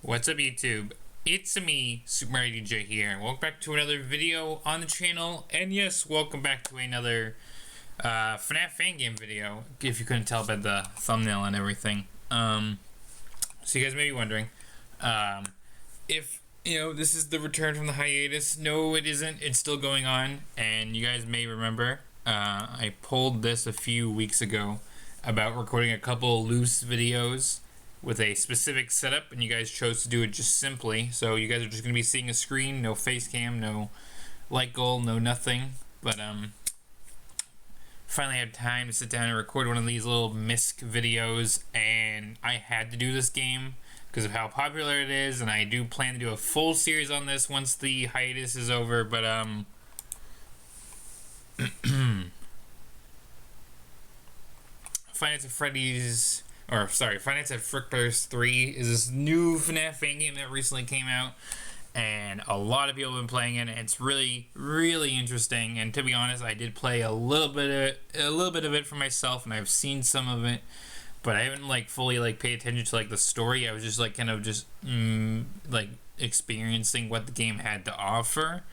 What's up, YouTube? It's me, Super Mario DJ here, and welcome back to another video on the channel. And yes, welcome back to another FNAF fan game video, if you couldn't tell by the thumbnail and everything. So you guys may be wondering if this is the return from the hiatus. No, it isn't. It's still going on, and you guys may remember I pulled this a few weeks ago about recording a couple loose videos with a specific setup, and you guys chose to do it just simply. So you guys are just going to be seeing a screen, no face cam, no light goal, no nothing. But finally had time to sit down and record one of these little misc videos, and I had to do this game because of how popular it is, and I do plan to do a full series on this once the hiatus is over. But Five Nights at Frickbear 3 is this new FNAF fan game that recently came out, and a lot of people have been playing it, and it's really, really interesting. And to be honest, I did play a little bit of it for myself, and I've seen some of it, but I haven't fully paid attention to the story. I was just experiencing what the game had to offer.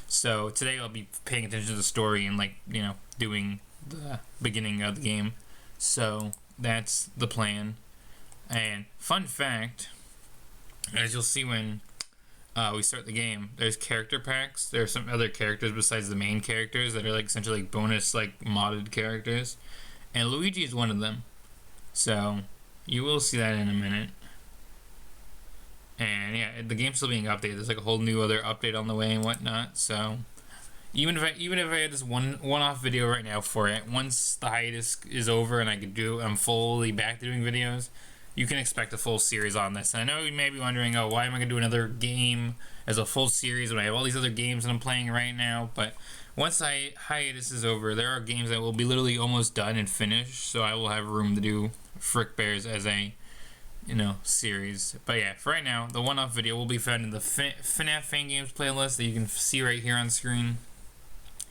So today I'll be paying attention to the story and doing the beginning of the game. So that's the plan. And fun fact, as you'll see when we start the game, there's character packs. There's some other characters besides the main characters that are essentially bonus modded characters, and Luigi is one of them. So you will see that in a minute. And yeah, the game's still being updated. There's a whole new other update on the way and whatnot. So even if I had this one-off video right now for it, once the hiatus is over and I'm fully back to doing videos, you can expect a full series on this. And I know you may be wondering, oh, why am I going to do another game as a full series when I have all these other games that I'm playing right now? But once the hiatus is over, there are games that will be literally almost done and finished, so I will have room to do Frickbears as a series. But yeah, for right now, the one-off video will be found in the FNAF fan games playlist that you can see right here on screen.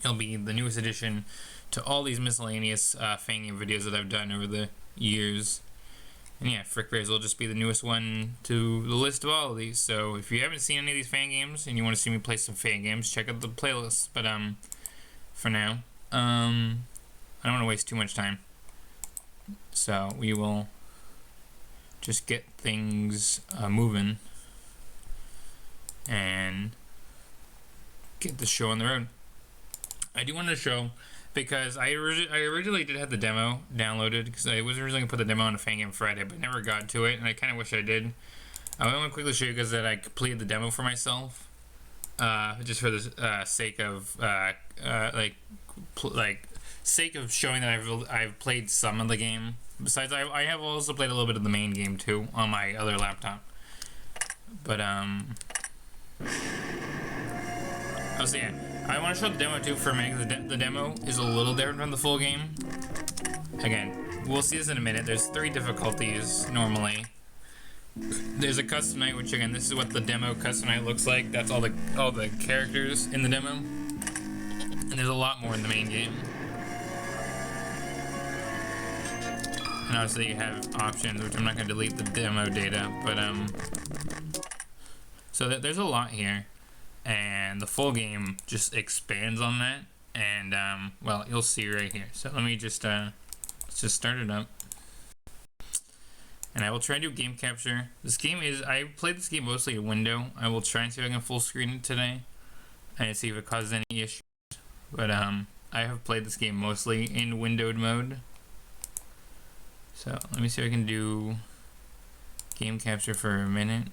It'll be the newest addition to all these miscellaneous fan game videos that I've done over the years. And yeah, Frickbears will just be the newest one to the list of all of these. So if you haven't seen any of these fan games and you want to see me play some fan games, check out the playlist. But for now, I don't want to waste too much time. So we will just get things moving and get the show on the road. I do want to show, because I originally did have the demo downloaded, because I was originally going to put the demo on a Fan Game Friday, but never got to it, and I kind of wish I did. I want to quickly show you guys that I completed the demo for myself, just for the sake of sake of showing that I've played some of the game. Besides, I have also played a little bit of the main game too on my other laptop. But so yeah, I want to show the demo too for a minute, because the demo is a little different from the full game. Again, we'll see this in a minute. There's 3 difficulties normally. There's a custom night, which again, this is what the demo custom night looks like. That's all the characters in the demo, and there's a lot more in the main game. And obviously you have options, which I'm not going to delete the demo data, but so there's a lot here, and the full game just expands on that, and well, you'll see right here. So let me just let's just start it up, and I will try to do game capture. I played this game mostly in window. I will try and see if I can full screen it today and see if it causes any issues, but I have played this game mostly in windowed mode. So let me see if I can do game capture for a minute.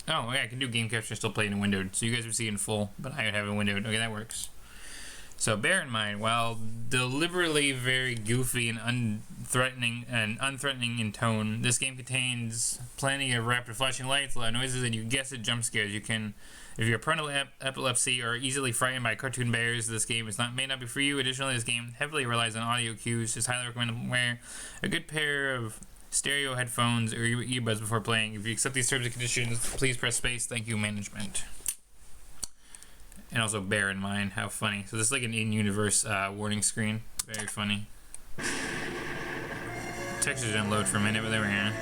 Oh yeah, I can do game capture, still play in windowed, so you guys would see in full, but I would have it windowed. Okay, that works. So bear in mind, while deliberately very goofy and unthreatening in tone, this game contains plenty of rapid flashing lights, loud noises, and you guess it, jump scares. If you're prone to epilepsy or easily frightened by cartoon bears, this game may not be for you. Additionally, this game heavily relies on audio cues. It's highly recommended to wear a good pair of stereo headphones or earbuds before playing. If you accept these terms and conditions, please press space. Thank you, management. And also bear in mind how funny. So this is like an in-universe warning screen. Very funny. Textures didn't load for a minute, but they were here.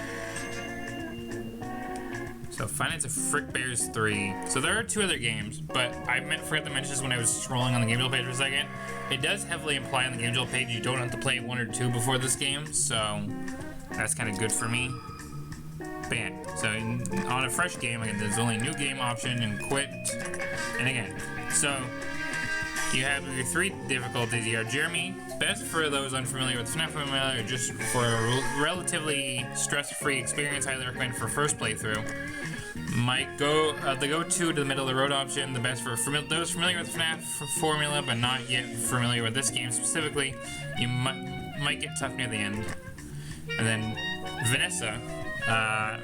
So Finance of Frickbears 3. So there are 2 other games, but I forgot to mention this when I was scrolling on the Game Jolt page for a second. It does heavily imply on the Game Jolt page you don't have to play 1 or 2 before this game, so that's kind of good for me. But yeah, so on a fresh game, again, there's only new game option and quit. And again, so you have your 3 difficulties. You have Jeremy, best for those unfamiliar with FNAF or just for a relatively stress-free experience, highly recommend for first playthrough. Mike, the go-to to the middle of the road option, the best for those familiar with FNAF formula but not yet familiar with this game specifically. You might get tough near the end. And then Vanessa,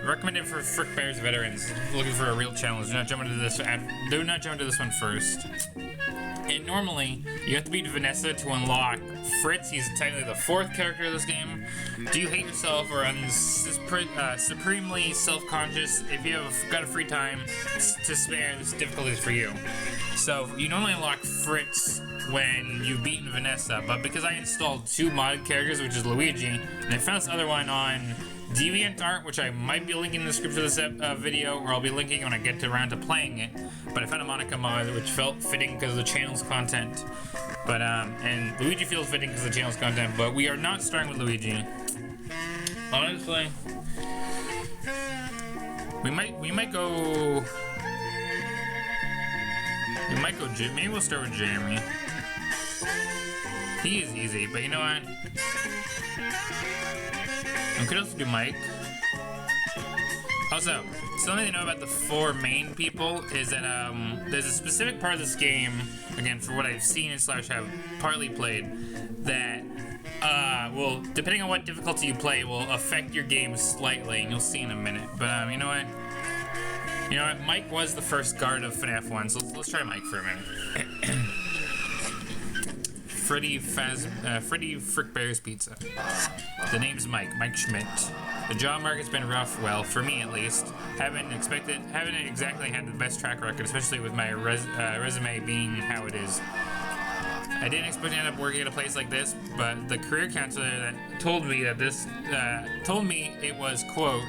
recommended for Frickbears veterans looking for a real challenge. Do not jump into this one first. And normally, you have to beat Vanessa to unlock Fritz. He's technically the 4th character of this game. Do you hate yourself or are supremely self-conscious? If you have got a free time to spare, this difficulty is for you. So, you normally unlock Fritz when you've beaten Vanessa, but because I installed 2 modded characters, which is Luigi, and I found this other one on DeviantArt, which I might be linking in the description of this video, or I'll be linking when I get around to playing it. But I found a Monica mod which felt fitting because of the channel's content. But and Luigi feels fitting because of the channel's content. But we are not starting with Luigi. Honestly, we might go. Maybe we'll start with Jeremy. He is easy, but you know what? We could also do Mike. Also, something to know about the 4 main people is that there's a specific part of this game, again, for what I've seen and / have partly played, that will, depending on what difficulty you play, will affect your game slightly, and you'll see in a minute. But you know what? You know what? Mike was the first guard of FNAF 1, so let's try Mike for a minute. Freddy Frickbear's Pizza. The name's Mike Schmidt. The job market's been rough, well, for me at least. Haven't exactly had the best track record, especially with my resume being how it is. I didn't expect to end up working at a place like this, but the career counselor that told me that it was, quote,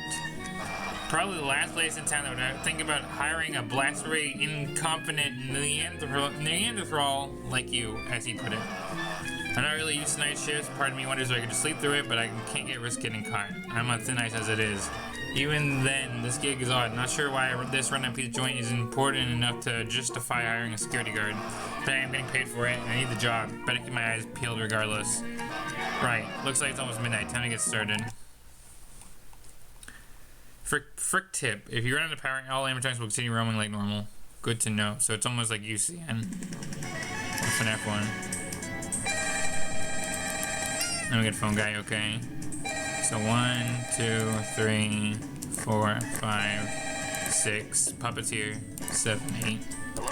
probably the last place in town that would think about hiring a blasphemy incompetent Neanderthal like you, as he put it. I'm not really used to night shifts. Part of me wonders if I could just sleep through it, but I can't get risk getting caught. I'm on thin ice as it is. Even then, this gig is odd. Not sure why this run-up pizza joint is important enough to justify hiring a security guard. But I am getting paid for it, and I need the job. Better keep my eyes peeled regardless. Right. Looks like it's almost midnight. Time to get started. Frick tip. If you run out of power, all animatronics will continue roaming like normal. Good to know. So it's almost like UCN. FNAF 1. Let me get phone guy, okay. So 1, 2, 3, 4, 5, 6. Puppeteer. 7, 8. Hello?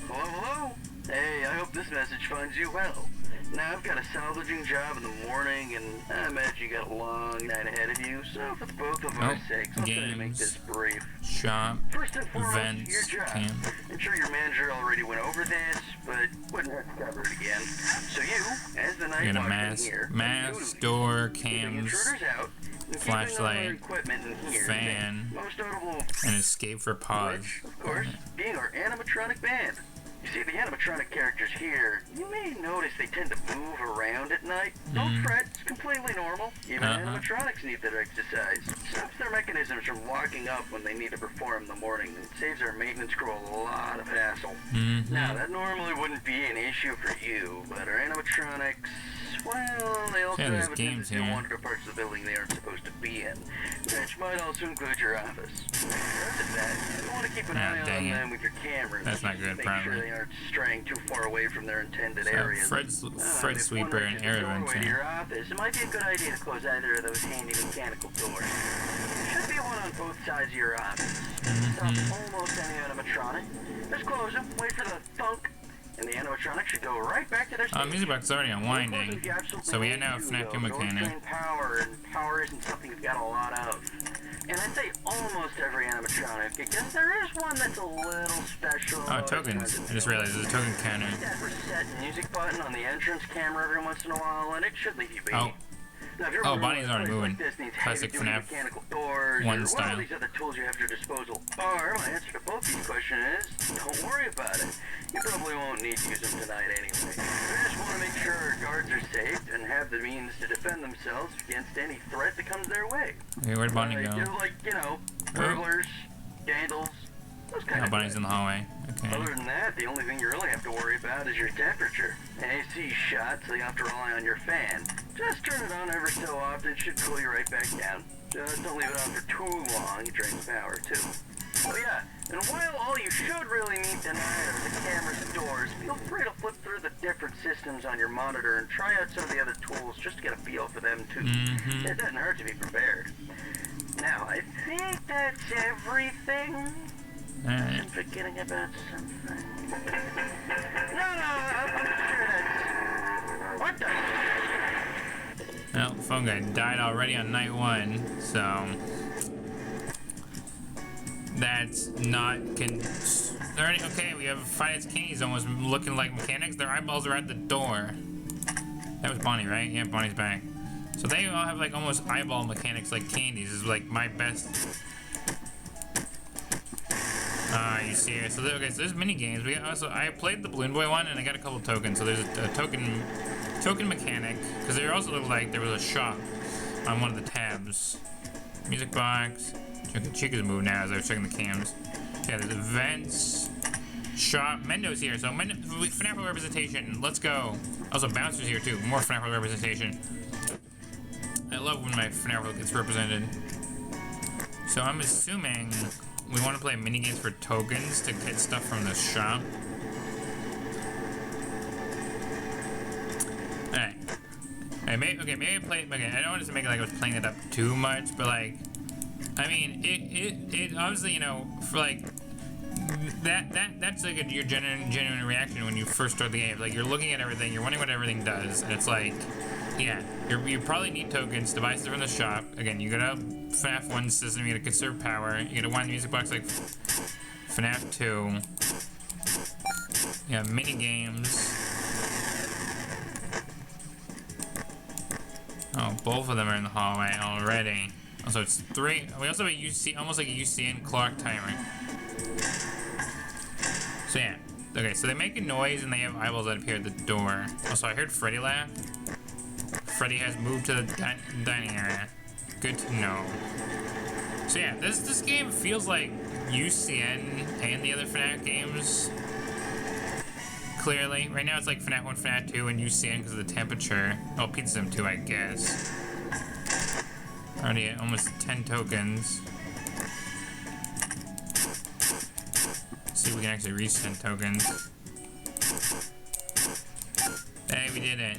Hello? Hey, I hope this message finds you well. Now, I've got a salvaging job in the morning, and I imagine you got a long night ahead of you, so for the both of our sakes, I'll try to make this brief. Shop, First and foremost, events, your job. camp. I'm sure your manager already went over this, but wouldn't hurt to cover it again. So you, as the night watchman here, mask, door, cams, out, flashlight, equipment in here, fan, most notable, and escape for pause. Which, of course, being our animatronic band. You see, the animatronic characters here, you may notice they tend to move around at night. Don't fret, it's completely normal. Even animatronics need their exercise. Stops their mechanisms from locking up when they need to perform in the morning. It saves our maintenance crew a lot of hassle. Now, that normally wouldn't be an issue for you, but our animatronics, well, they also have a tendency to wander to parts of the building they aren't supposed to be in, which might also include your office. You want to keep an eye on them with your cameras. That's not good, make sure they aren't straying too far away from their intended areas. Fred Sweeper and air venting. Your office, it might be a good idea to close either of those handy mechanical doors. There should be one on both sides of your office. Stop almost any animatronic. Just close them, wait for the thunk, and the animatronic should go right back to their station. Music box is already unwinding, so we now have FNAF 2 mechanic. Power, and power isn't something you've got a lot of. And I'd say almost every animatronic, because there is one that's a little special. Oh, tokens. I just realized there's a token counter. That reset music button on the entrance camera every once in a while, and it should leave you be. Oh. Now, if you're Oh, wondering Bonnie's why a already place moving. like this needs Classic heavy-duty FNAF mechanical doors, 1 or style. what all these other tools you have at your disposal are, my answer to both these questions is, don't worry about it. You probably won't need to use them tonight anyway. We just want to make sure our guards are safe and have the means to defend themselves against any threat that comes their way. Okay, where'd Bonnie go? Like, you know, burglars, vandals, those kind of Bonnie's things. in the hallway. Okay. Other than that, the only thing you really have to worry about is your temperature. AC shot, so you have to rely on your fan. Just turn it on every so often, it should cool you right back down. Just don't leave it on for too long, you drain the power too. Oh yeah, and while all you should really need tonight are the cameras and doors, feel free to flip through the different systems on your monitor and try out some of the other tools just to get a feel for them too. It doesn't hurt to be prepared. Now, I think that's everything. Alright. I'm forgetting about something. No, I'm sure that's... What the... Well, phone guy died already on night 1, so... That's not okay, we have finance candies almost looking like mechanics. Their eyeballs are at the door. That was Bonnie, right? Yeah, Bonnie's back. So they all have like almost eyeball mechanics like candies. Is like my best. You see here. So okay, so there's mini games. I played the Balloon Boy one and I got a couple tokens. So there's a token mechanic because there also looked like there was a shop on one of the tabs. Music box. Chica's moved now as I was checking the cams. Yeah, there's events, shop. Mendo's here, so FNAF representation. Let's go. Also, Bouncer's here too. More FNAF representation. I love when my FNAF gets represented. So I'm assuming we want to play mini games for tokens to get stuff from the shop. Alright. Maybe I play. Okay, I don't want to make it like I was playing it up too much, but like. I mean, it obviously, you know, for like that's like your genuine reaction when you first start the game. Like you're looking at everything, you're wondering what everything does, and it's like, yeah, you probably need tokens, devices from the shop. Again, you gotta FNAF 1 system, you gotta conserve power, you gotta wind the music box like FNAF 2. You have mini games. Oh, both of them are in the hallway already. So it's 3. We also have a UC, almost like a UCN clock timer. So yeah. Okay, so they make a noise and they have eyeballs that appear at the door. Also, I heard Freddy laugh. Freddy has moved to the dining area. Good to know. So yeah, this game feels like UCN and the other FNAF games. Clearly. Right now it's like FNAF 1, FNAF 2, and UCN because of the temperature. Oh, Pizza Sim 2, I guess. Already at almost 10 tokens. Let's see if we can actually reach 10 tokens. Hey, we did it.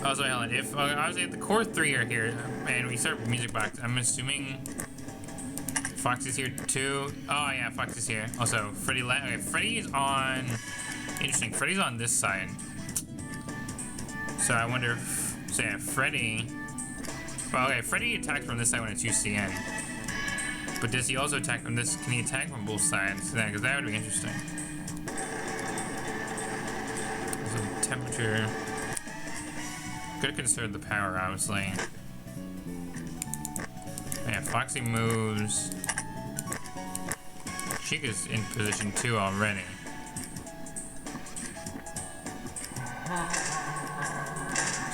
Oh, so Helen, if obviously the core 3 are here, and we start music box, I'm assuming Foxy's here too. Oh yeah, Foxy's here. Also, Freddy. Okay, Freddy's on. Interesting. Freddy's on this side. So I wonder if, so yeah, Freddy. Well, okay, Freddy attacks from this side when it's UCN. But does he also attack from this? Can he attack from both sides? Because that would be interesting. So temperature. Could conserve the power, obviously. Yeah, Foxy moves. Chica's in position 2 already.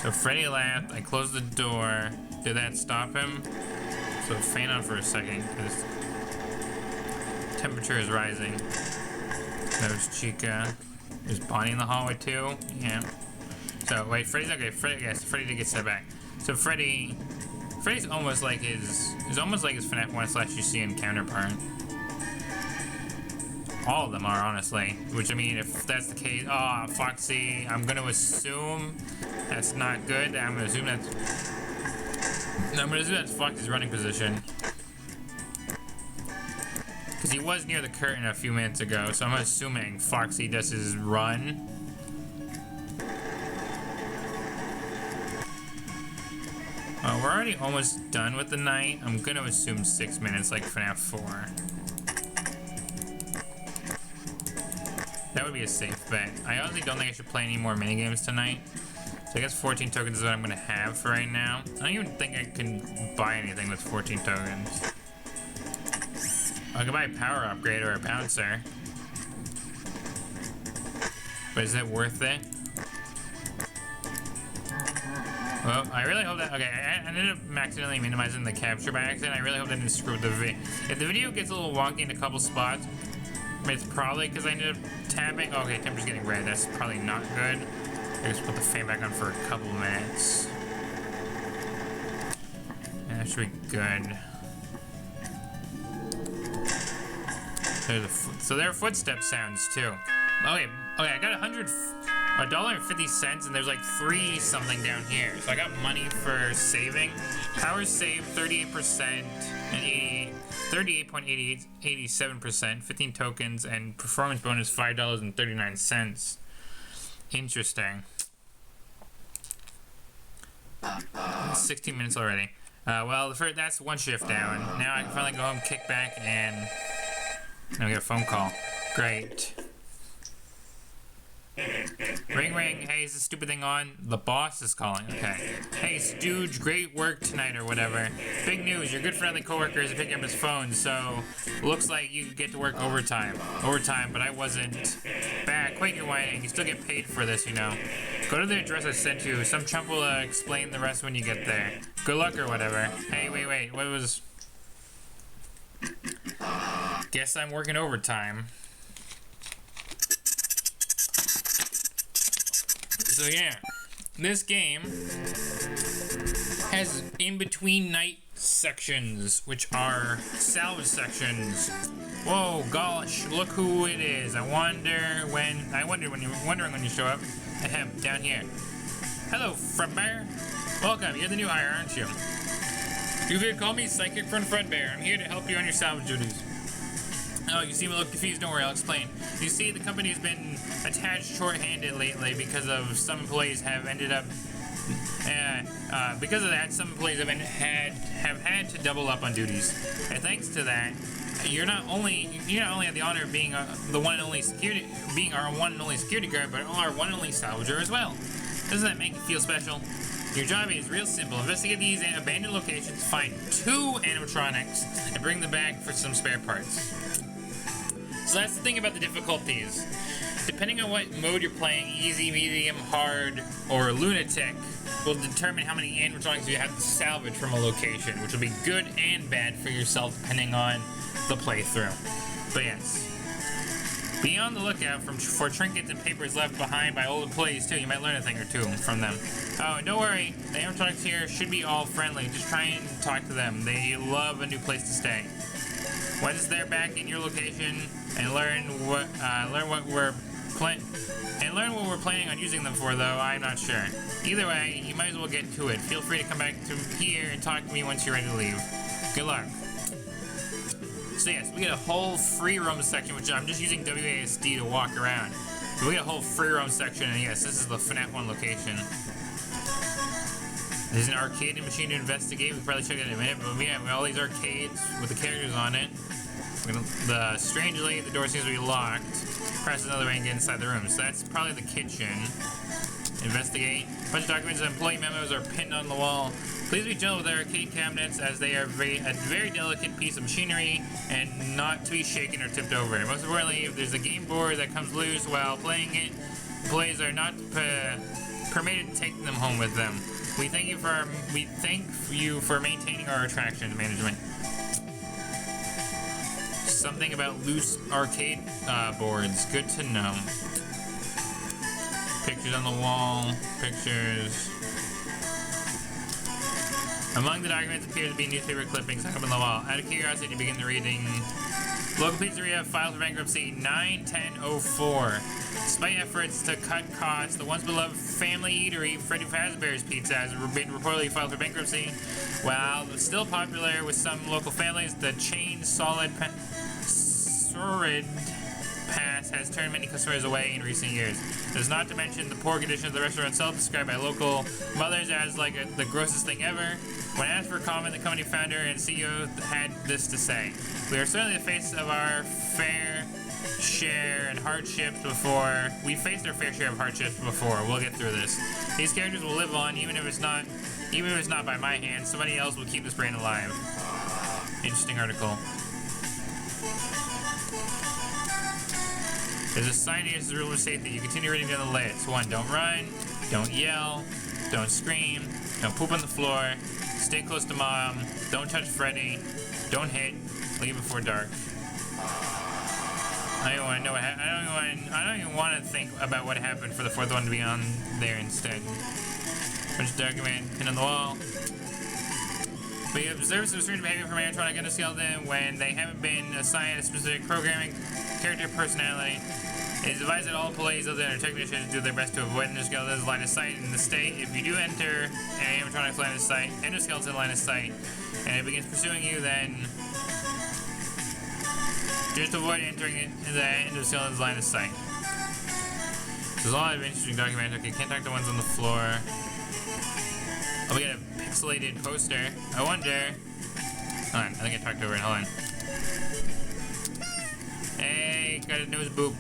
So Freddy laughed, I closed the door. Did that stop him? So fan on for a second, because temperature is rising. There's Chica. Is Bonnie in the hallway too? Yeah. So wait, Freddy's okay. Freddy did get set back. So Freddy's almost like his FNAF 1/UCN counterpart. All of them are, honestly. Which, I mean, if that's the case, oh, Foxy, I'm gonna assume that's not good. I'm gonna assume that's Foxy's running position. Because he was near the curtain a few minutes ago, so I'm assuming Foxy does his run. We're already almost done with the night. I'm gonna assume 6 minutes, like FNAF 4. That would be a safe bet. I honestly don't think I should play any more minigames tonight. So I guess 14 tokens is what I'm going to have for right now. I don't even think I can buy anything with 14 tokens. I could buy a power upgrade or a pouncer. But is it worth it? Well, I really hope that... Okay, I ended up accidentally minimizing the capture by accident. I really hope that didn't screw with the video. If the video gets a little wonky in a couple spots, it's probably because I ended up tapping. Oh, okay, temperature's getting red. That's probably not good. I just put the fan back on for a couple minutes. And that should be good. So there are footstep sounds too. Okay, I got $1.50, and there's like 3 something down here. So I got money for saving. Power save 38% and 38.87%, 15 tokens, and performance bonus $5.39. Interesting. 16 minutes already. Well, that's one shift down. Now I can finally go home, kick back, and now we get a phone call. Great. Ring, ring. Hey, is this stupid thing on? The boss is calling. Okay. Hey, Stooge, great work tonight or whatever. Big news, your good friendly coworker is picking up his phone, so looks like you get to work overtime. Overtime, but I wasn't. Back, quit your whining. You still get paid for this, you know. Go to the address I sent you. Some chump will explain the rest when you get there. Good luck or whatever. Hey, wait. What was... Guess I'm working overtime. So yeah, this game has in-between night sections, which are salvage sections. Whoa, gosh, look who it is. I wonder when you show up. Ahem, down here. Hello, Frickbear. Welcome, you're the new hire, aren't you? You could call me Psychic from Frickbear. I'm here to help you on your salvage duties. Oh, you seem a little confused. Don't worry, I'll explain. You see, the company has been attached short-handed lately because of some employees have ended up... because of that, some employees have had to double up on duties. And thanks to that, you're not only have the honor of being our one and only security guard, but our one and only salvager as well. Doesn't that make you feel special? Your job is real simple. Investigate these abandoned locations, find 2 animatronics, and bring them back for some spare parts. So that's the thing about the difficulties. Depending on what mode you're playing, easy, medium, hard, or lunatic, will determine how many animatronics you have to salvage from a location, which will be good and bad for yourself depending on the playthrough. But yes. Be on the lookout for trinkets and papers left behind by old employees too. You might learn a thing or two from them. Oh, and don't worry, the animatronics here should be all friendly. Just try and talk to them. They love a new place to stay. Once they're back in your location, and learn what we're planning on using them for, though I'm not sure. Either way, you might as well get to it. Feel free to come back to here and talk to me once you're ready to leave. Good luck. So yes, we get a whole free roam section, which I'm just using WASD to walk around. But we get a whole free roam section, and yes, this is the FNAF 1 location. There's an arcade machine to investigate. We can probably check that in a minute, but we have all these arcades with the characters on it. Strangely, the door seems to be locked. Press another way and get inside the room. So that's probably the kitchen. Investigate. A bunch of documents and employee memos are pinned on the wall. Please be gentle with their arcade cabinets, as they are a very delicate piece of machinery and not to be shaken or tipped over. Most importantly, if there's a game board that comes loose while playing it, employees are not permitted to take them home with them. We thank you for maintaining our attraction management. Something about loose arcade boards. Good to know. Pictures on the wall. Pictures. Among the documents appear to be newspaper clippings hung up on the wall. Out of curiosity, begin the reading. Local pizzeria filed for bankruptcy 9/10/04. Despite efforts to cut costs, the once beloved family eatery Freddy Fazbear's Pizza has been reportedly filed for bankruptcy. While still popular with some local families, the chain's Pass has turned many customers away in recent years. There's not to mention the poor condition of the restaurant itself, described by local mothers as like the grossest thing ever. When asked for comment, the company founder and CEO had this to say: "We are certainly the face of our fair share and hardships before. We faced our fair share of hardships before. We'll get through this. These characters will live on, even if it's not by my hands. Somebody else will keep this brand alive." Interesting article. There's a sign here that says rule of safety. You continue reading down the list. 1. Don't run. Don't yell. Don't scream. Don't poop on the floor. Stay close to mom. Don't touch Freddy. Don't hit. Leave before dark. I don't want to know what I don't even want to think about what happened for the 4th one to be on there instead. Bunch of document pinned on the wall. We observe some strange behavior from animatronic endoskeleton when they haven't been assigned a specific programming character personality. It is advised that all employees other than our technicians do their best to avoid endoskeleton's line of sight in the state. If you do enter an animatronic's line of sight, endoskeleton line of sight, and it begins pursuing you, then just avoid entering the endoskeleton's line of sight. There's a lot of interesting documents. Okay, can't talk to ones on the floor. Oh, we got a pixelated poster. I wonder. Hold on, I think I talked over it. Hold on. Hey, got a nose boop.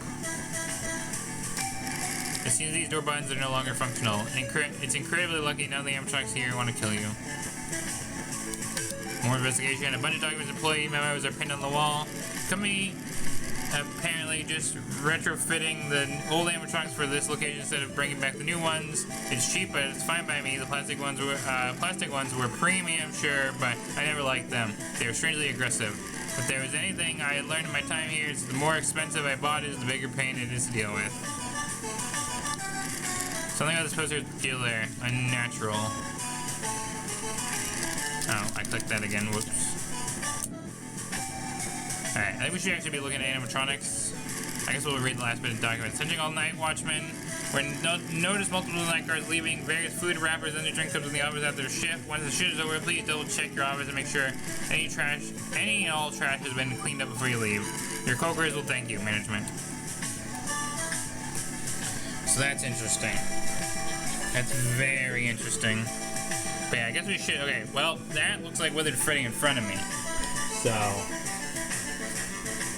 It seems these door buttons are no longer functional. It's incredibly lucky none of the animatronics here want to kill you. More investigation. A bunch of documents, employee memos are pinned on the wall. Company apparently just retrofitting the old animatronics for this location instead of bringing back the new ones. It's cheap, but it's fine by me. The plastic ones were premium, sure, but I never liked them. They were strangely aggressive. If there was anything I had learned in my time here, it's the more expensive I bought is, the bigger pain it is to deal with. Something about this poster is peculiar, unnatural. Oh, I clicked that again. Whoops. Alright, I think we should actually be looking at animatronics. I guess we'll read the last bit of documents. Touching all night watchmen. Notice multiple night guards leaving various food wrappers and drink comes in the office after their shift. Once the shift is over, please double check your office and make sure any and all trash has been cleaned up before you leave. Your coworkers will thank you, management. So that's interesting. That's very interesting. But yeah, I guess we should. Okay, well, that looks like Withered Freddy in front of me. So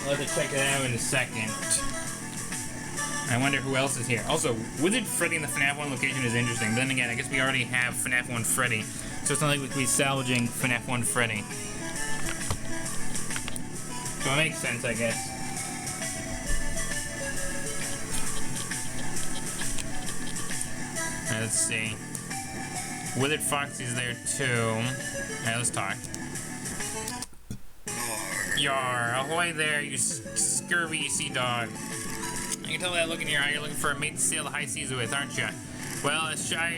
I'll have to check it out in a second. I wonder who else is here. Also, Withered Freddy in the FNAF 1 location is interesting. Then again, I guess we already have FNAF 1 Freddy. So it's not like we could be salvaging FNAF 1 Freddy. So it makes sense, I guess. Let's see. Withered Foxy's there too. Alright, let's talk. Yar, ahoy there, you scurvy sea dog. I can tell that look in your eye, you're looking for a mate to sail the high seas with, aren't you? Well, I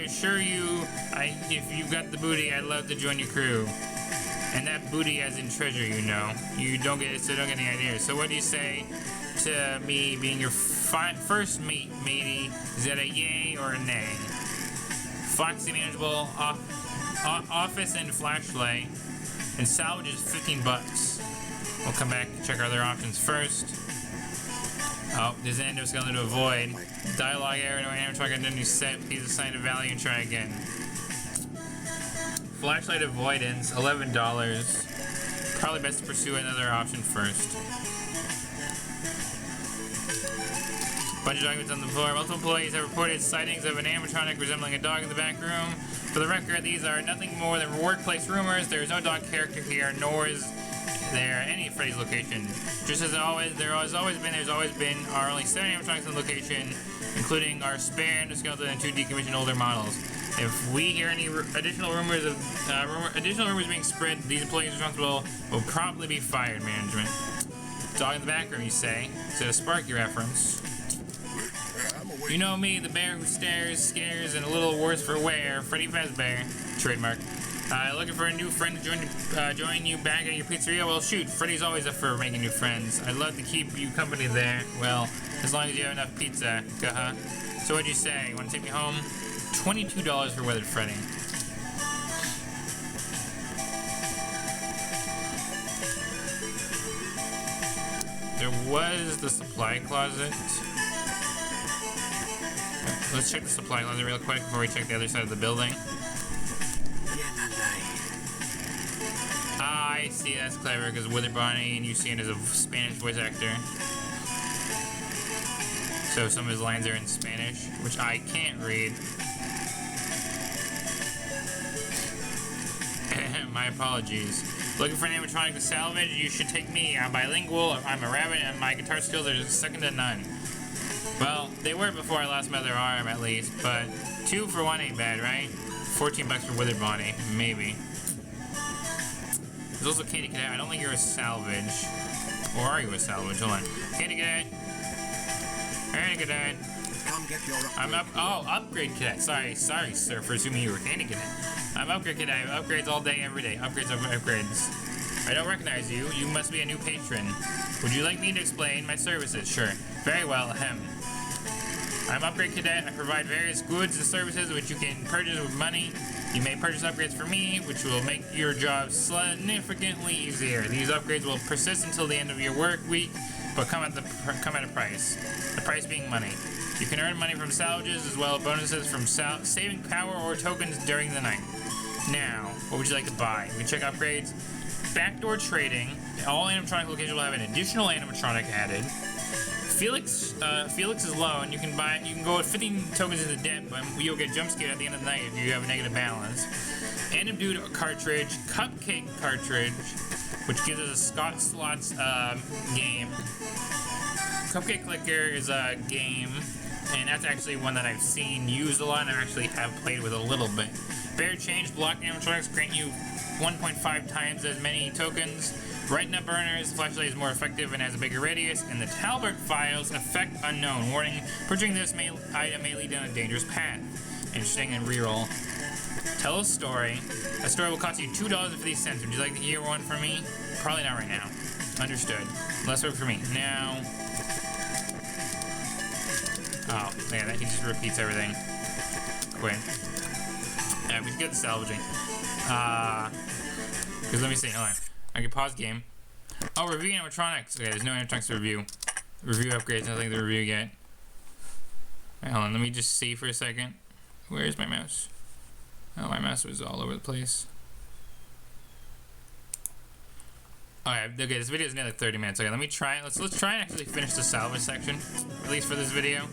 assure you, if you got the booty, I'd love to join your crew. And that booty as in treasure, you know. You don't get any ideas. So what do you say to me being your first mate, matey? Is that a yay or a nay? Foxy manageable office and flashlight, and salvage is $15. We'll come back and check our other options first. Oh, there's an endoskeleton to avoid. Dialogue error, no animatronic identity set. Please assign a value and try again. Flashlight avoidance, $11. Probably best to pursue another option first. Bunch of documents on the floor. Multiple employees have reported sightings of an animatronic resembling a dog in the back room. For the record, these are nothing more than workplace rumors. There is no dog character here, nor is there any at Freddy's location. Just as always, there's always been our only 7 animatronics in the location, including our spare endoskeleton and 2 decommissioned older models. If we hear any additional rumors being spread, these employees responsible will probably be fired, management. Dog in the back room, you say? Is it a Sparky reference? You know me, the bear who stares, scares, and a little worse for wear, Freddy Fazbear. Trademark. Looking for a new friend to join you back at your pizzeria? Well, shoot, Freddy's always up for making new friends. I'd love to keep you company there. Well, as long as you have enough pizza. So what'd you say? You want to take me home? $22 for Withered Freddy. there was the supply closet. Let's check the supply closet real quick before we check the other side of the building. Ah, I see, that's clever, because Wither Bonnie and Usain is a Spanish voice actor. So some of his lines are in Spanish, which I can't read. My apologies. Looking for an animatronic to salvage? You should take me. I'm bilingual, I'm a rabbit, and my guitar skills are second to none. Well, they were before I lost my other arm, at least, but 2 for 1 ain't bad, right? 14 bucks for Withered Bonnie, maybe. There's also Candy Cadet. I don't think you're a salvage. Or are you a salvage? Hold on. Candy Cadet. Candy Cadet. Come get your I'm up. Oh, Upgrade Cadet. Sorry, sir, for assuming you were Candy Cadet. I'm Upgrade Cadet. I have upgrades all day, every day. Upgrades over upgrades. I don't recognize you. You must be a new patron. Would you like me to explain my services? Sure. Very well, ahem. I'm Upgrade Cadet. I provide various goods and services which you can purchase with money. You may purchase upgrades for me, which will make your job significantly easier. These upgrades will persist until the end of your work week, but come at a price. The price being money. You can earn money from salvages as well as bonuses from saving power or tokens during the night. Now, what would you like to buy? We can check upgrades. Backdoor trading. All animatronic locations will have an additional animatronic added. Felix is low, and you can go with 15 tokens into debt, but you'll get jump scared at the end of the night if you have a negative balance. Random Dude cartridge, Cupcake cartridge, which gives us a Scott Slots game. Cupcake Clicker is a game, and that's actually one that I've seen used a lot, and I actually have played with a little bit. Bear Change Block animatronics grant you 1.5 times as many tokens. Retina Burners, flashlight is more effective and has a bigger radius, and the Talbot Files, effect unknown. Warning, purchasing this item may lead down a dangerous path. Interesting and reroll. Tell a story. A story will cost you $2.50. Would you like to hear one from me? Probably not right now. Understood. Less work for me. Now... Oh, yeah, he just repeats everything. Quit. Yeah, we should get the salvaging. Because let me see, hold on. I can pause game. Oh, review animatronics. Okay, there's no animatronics to review. Review upgrades, nothing to review yet. Right, hold on, let me just see for a second. Where's my mouse? Oh, my mouse was all over the place. Alright, okay, this video is nearly 30 minutes. Okay, let me try it. Let's try and actually finish the salvage section, at least for this video.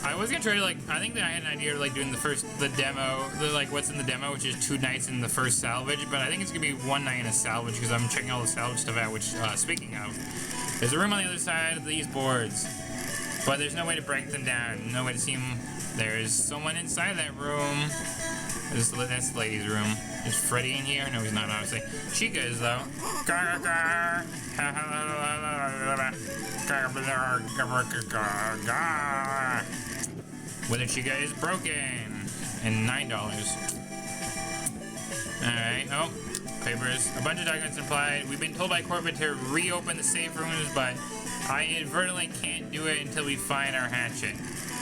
I was gonna try to, I think that I had an idea of, doing the demo, what's in the demo, which is 2 nights in the first salvage, but I think it's gonna be 1 night in a salvage, because I'm checking all the salvage stuff out, which, speaking of, there's a room on the other side of these boards, but there's no way to break them down, no way to see them. There's someone inside that room. That's the lady's room. Is Freddy in here? No, he's not, obviously. Chica is, though. Whether Chica is broken. And $9. Alright, oh. Papers. A bunch of documents implied. We've been told by corporate to reopen the safe rooms, but I inadvertently can't do it until we find our hatchet.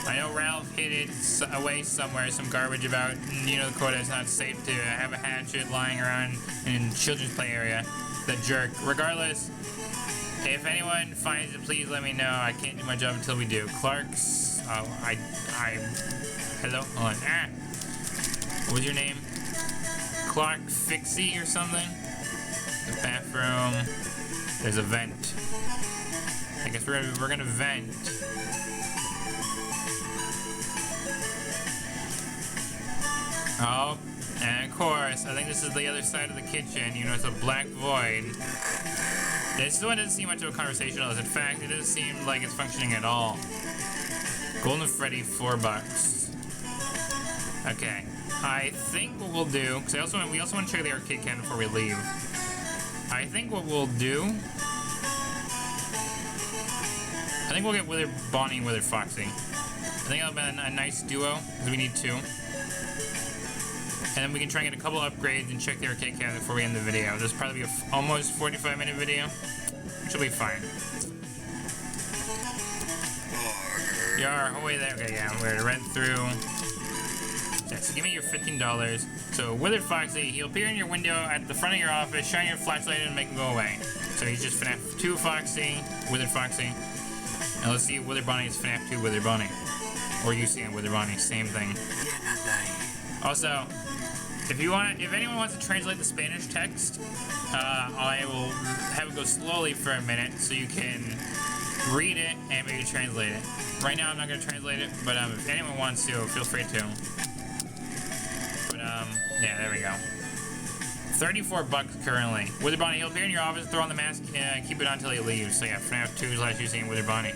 I know Ralph hid it away somewhere, some garbage about, the quota, it's not safe to have a hatchet lying around in children's play area. The jerk. Regardless, if anyone finds it, please let me know. I can't do my job until we do. Clark's, hello? Hold on. What was your name? Clark Fixie or something? The bathroom. There's a vent. I guess we're gonna vent. Oh, and of course, I think this is the other side of the kitchen. It's a black void. This one doesn't seem much of a conversationalist. In fact, it doesn't seem like it's functioning at all. Golden Freddy, $4. Okay, I think what we'll do, because we also want to check the arcade cabinet before we leave. I think what we'll do, I think we'll get Withered Bonnie and Withered Foxy. I think that'll be a nice duo, because we need 2. And then we can try and get a couple upgrades and check the arcade cabinet before we end the video. This will probably be almost 45-minute video, which will be fine. Yar, way there. Okay, yeah, we're to run through. Yeah, so give me your $15. So Withered Foxy, he'll appear in your window at the front of your office, shine your flashlight and make him go away. So he's just FNAF 2 Foxy, Withered Foxy. And let's see if Withered Bonnie is FNAF 2 Withered Bonnie. Or you see Withered Bonnie, same thing. Also, if anyone wants to translate the Spanish text, I will have it go slowly for a minute so you can read it and maybe translate it. Right now I'm not going to translate it, but if anyone wants to, feel free to. But yeah, there we go. $34 currently. Withered Bonnie, he'll appear in your office, throw on the mask, and keep it on until he leaves. So yeah, FNAF 2 / using Withered Bonnie.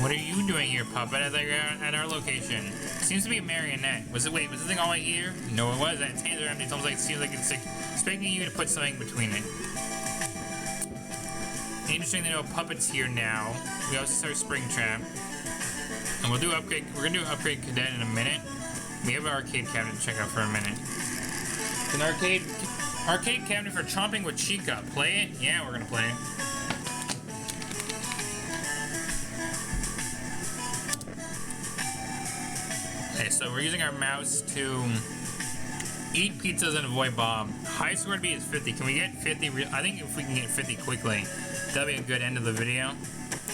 What are you doing here, puppet, at our location? Seems to be a marionette. Wait, was this thing all the way here? No, it wasn't. Its hands are empty. It's almost like it seems like it's expecting you to put something between it. Interesting to know Puppet's here now. We also start Springtrap. And we'll do upgrade. We're gonna do Upgrade Cadet in a minute. We have an arcade cabinet to check out for a minute. An arcade cabinet for Chomping with Chica. Play it? Yeah, we're gonna play it. Okay, so we're using our mouse to eat pizzas and avoid Bob. High score to beat is 50. Can we get 50? I think if we can get 50 quickly, that'll be a good end of the video.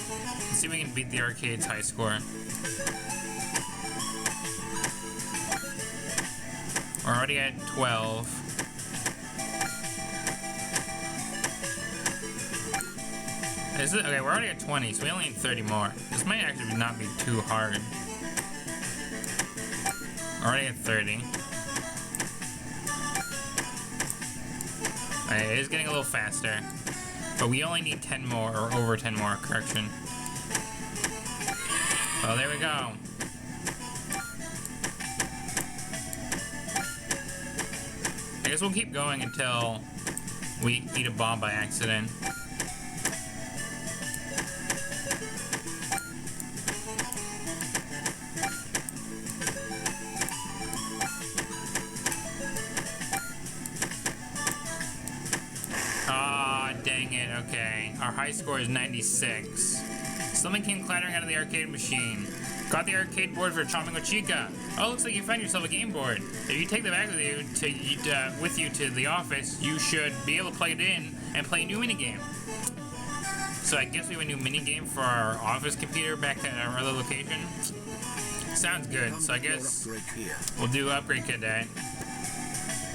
Let's see if we can beat the arcade's high score. We're already at 12. Okay, we're already at 20, so we only need 30 more. This might actually not be too hard. Already at 30. Alright, it is getting a little faster. But we only need 10 more, or over 10 more, correction. Well, there we go. I guess we'll keep going until we eat a bomb by accident. Dang it, okay. Our high score is 96. Something came clattering out of the arcade machine. Got the arcade board for Chomping with Chica. Oh, looks like you found yourself a game board. If you take the bag with you to the office, you should be able to plug it in and play a new minigame. So I guess we have a new minigame for our office computer back at our other location. Sounds good, so I guess we'll do Upgrade Cadet.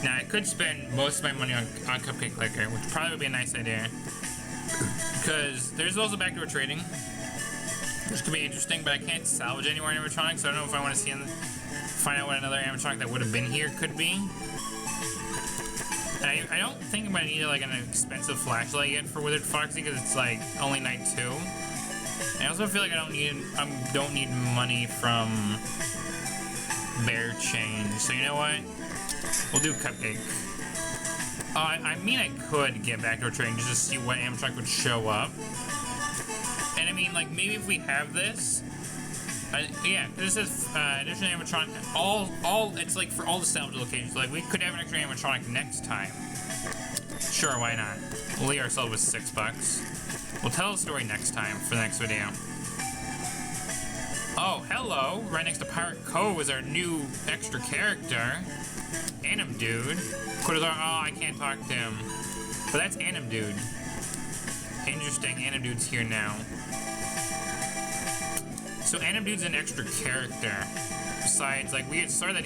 Now, I could spend most of my money on Cupcake Clicker, which probably would be a nice idea. Because there's also backdoor trading, which could be interesting, but I can't salvage anywhere animatronics, so I don't know if I want to find out what another animatronic that would have been here could be. And I don't think I'm going to need like an expensive flashlight yet for Withered Foxy, because it's like only night 2. I also feel like I don't need money from Bear Chain, so you know what? We'll do Cupcake. I mean, I could get backdoor trading just to see what animatronic would show up. And I mean, like, maybe if we have this, yeah, this is additional animatronic. It's like for all the salvage locations. Like, we could have an extra animatronic next time. Sure, why not? We'll leave ourselves with $6. We'll tell the story next time for the next video. Oh, hello! Right next to Pirate Cove is our new extra character. Anim Dude. Oh, I can't talk to him. But that's Anim Dude. Interesting, Anim Dude's here now. So Anim Dude's an extra character. Besides, like, we started as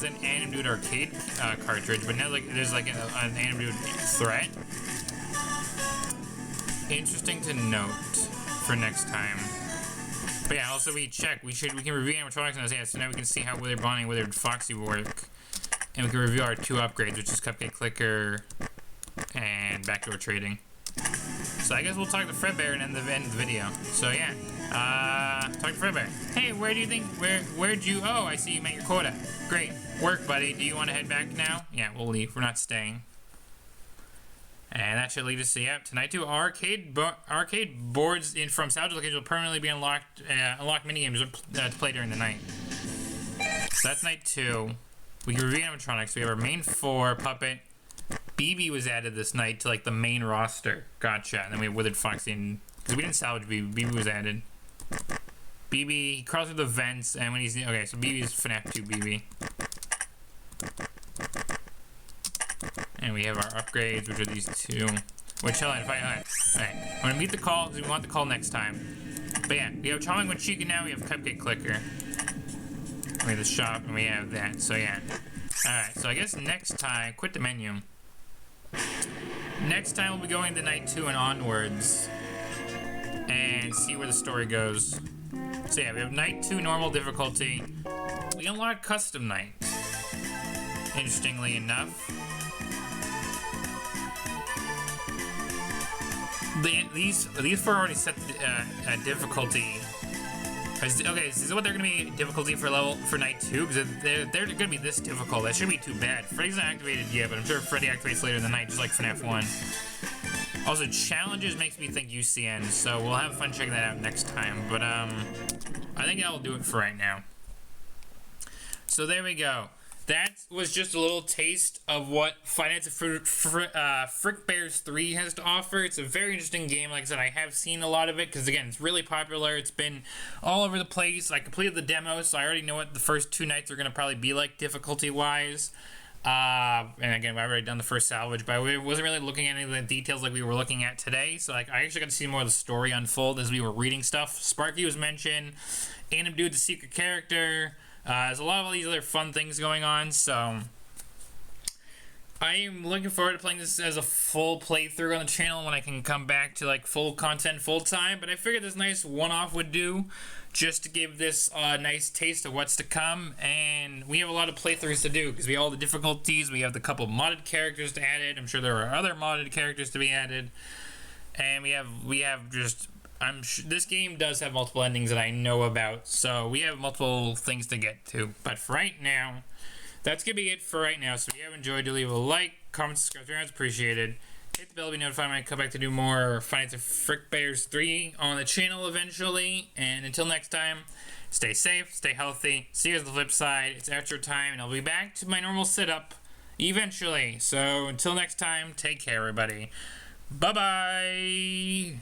an Anim Dude arcade cartridge, but now like there's like an Anim Dude threat. Interesting to note for next time. But yeah, also we can review animatronics and yeah, so now we can see how Withered Bonnie and Withered Foxy work. And we can review our 2 upgrades, which is Cupcake Clicker and Backdoor Trading. So I guess we'll talk to Frickbear and end the video. So yeah, talk to Frickbear. Hey, where'd you, oh, I see you met your quota. Great work, buddy. Do you want to head back now? Yeah, we'll leave. We're not staying. And that should lead us to, yep, tonight too. Arcade boards from salvage locations will permanently be unlocked minigames to play during the night. So that's night 2. We can review animatronics. We have our main 4 puppet. BB was added this night to like the main roster. Gotcha. And then we have Withered Foxy and Because we didn't salvage BB. BB was added. BB, he crawls through the vents, and when he's... Okay, so BB is FNAF 2 BB. And we have our upgrades, which are these two. Which, hold on, alright. I'm gonna meet the call, because we want the call next time. But yeah, we have Charming with Chica now, we have Cupcake Clicker. We have the shop, and we have that, so yeah. Alright, so I guess next time, quit the menu. Next time we'll be going to night 2 and onwards. And see where the story goes. So yeah, we have night 2 normal difficulty. We unlock custom nights. Interestingly enough. These 4 already set difficulty. Okay, is this what they're gonna be difficulty for night 2? Because they're gonna be this difficult. That shouldn't be too bad. Freddy's not activated yet, but I'm sure Freddy activates later in the night, just like FNAF 1. Also, challenges makes me think UCN, so we'll have fun checking that out next time. But I think that'll do it for right now. So there we go. That was just a little taste of what Finance of Frickbears 3 has to offer. It's a very interesting game. Like I said, I have seen a lot of it because, again, it's really popular. It's been all over the place. I completed the demo, so I already know what the first 2 nights are going to probably be like difficulty-wise. And again, I've already done the first salvage, but I wasn't really looking at any of the details like we were looking at today. So, like, I actually got to see more of the story unfold as we were reading stuff. Sparky was mentioned. Anim Dude's a secret character. There's a lot of all these other fun things going on, so I am looking forward to playing this as a full playthrough on the channel when I can come back to like full content full time. But I figured this nice one-off would do, just to give this a nice taste of what's to come. And we have a lot of playthroughs to do because we have all the difficulties. We have the couple modded characters to add it. I'm sure there are other modded characters to be added, and we have just. I'm sure this game does have multiple endings that I know about, so we have multiple things to get to. But for right now, that's going to be it for right now. So if you have enjoyed, do leave a like, comment, subscribe, it's appreciated. Hit the bell to be notified when I come back to do more Finance of Frickbears 3 on the channel eventually. And until next time, stay safe, stay healthy. See you on the flip side. It's outro time, and I'll be back to my normal setup eventually. So until next time, take care, everybody. Bye-bye.